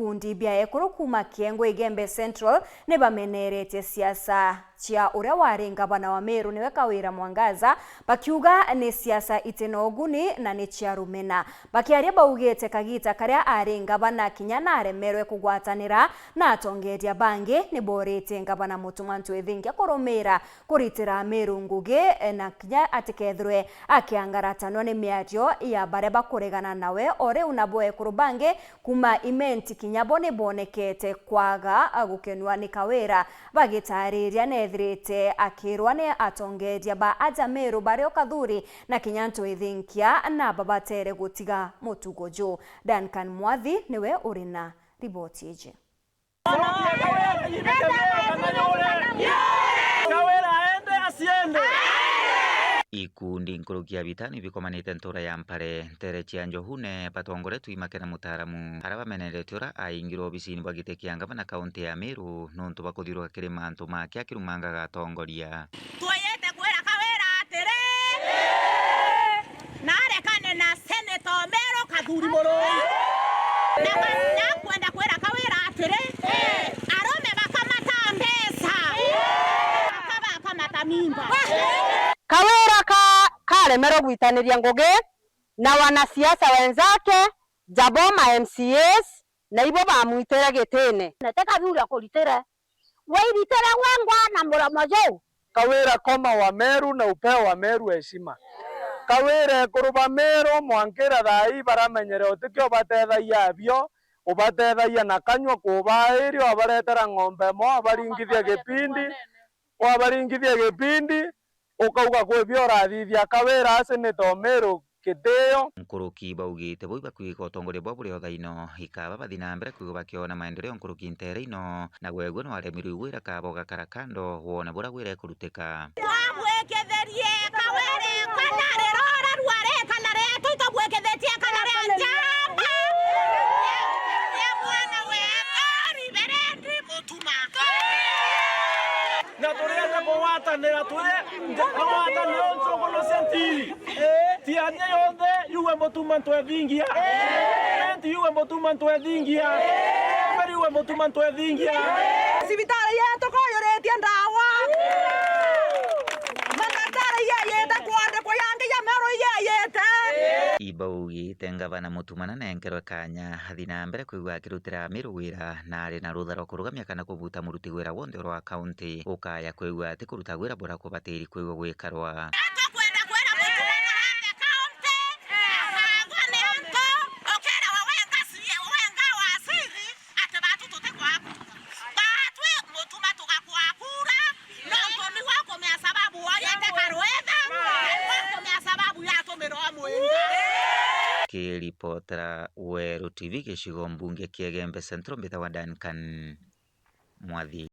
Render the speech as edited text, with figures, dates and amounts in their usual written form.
bikundi bia ekuru kuma Kiengwa Igembe Central ne bameneretie siasa cia uria wari ngavana wa Meru niwe Kawira Mwangaza bakiuga ni siasa itinoguni na ni cia rumena. Bakiaria baugite Kagita karia ari ngavana kinyana aremerwe kugwatanira na atongeria bangi ni borite ngavana Mutuma Ntwethingia kurumira kuritira Meru ngugi na kinya atikethwe akiangaratanwa ni miario ya bare bakuregana nawe ore unabo ekuru bangi kuma imenti kinyabo ni bonekete kwaga gukenwa ni Kawira bagitariria nethirite akirwa ni atongeria ba aja Meru bare okathuri na kinya Ntwethingia na babatere gutiga mutugojo. Duncan Mwathi niwe urina riboti ije. Ikundi nkurukia vitani bikomanite ntura ya mpare ntere cia njohune batongoretu imakena mutaramu ara bamenerete ura aingiro obisini bwagite kiangava na kaunti ya Meru nontu bakuthirwa kiri mantu make akirumanga gatongoria tuyete kwera Kawira atiri narekane na Senator Meru Kathuri Murungi na kwenda kwera Kawira atiri arome bakamata mbesa bakamata mimba Kawira karemerwo gwitaniria ngugi na wanasiasa wenzake Jaboma MCAs na ibo bamwitire gitine nataka thura kuritire wairitire wengwa na muramo jo. Kawira koma wa Meru na upeo wa Meru heshima. Kawira kuruba Meru mwankira thai baramenyere utikio batethaia abio ubatethaia na kanywa kubairio abaretera ng'ombe mo abaringithia gipindi ukauga kwibio rathithia Kawira Senator Meru kitio. nkuruki baugite boi bakwika utongoria bwa buri othaino ikaba bathi na mbere kuiga bakiona maendeleo nkuruki ntere ino na gwegwe no aremiru gwira kaboga karakando wona bura gwira kuruteka twabweketherie Kawira kanare rora rware kanare tutobwekethetie kanare njamba ya mwana we riverendi Mutuma Na turienda kuwatanira kuwatanira nsogolo sentiri tiania yothe yuwe Mutuma Ntwethingia yuwe Mutuma Ntwethingia yuwe Mutuma Ntwethingia sibitari yetu koyoretie ndawa mandagitari yeyete kwande kuyandi ya Meru yeyete ibaugite ngavana Mutuma na nenkerwe kanya athi na mbere kuigwa akirutira Meru wira na ari na rutha rwa kurugamia kana kuvuta muruti wira wonthe rwa kaunti ukaya kuigwa ati kuruta wira bora kubatiri kuigwa gwikarwa kiripotera Weru TV gicigo mbunge kia Igembe Central mbita wa Duncan Mwathi.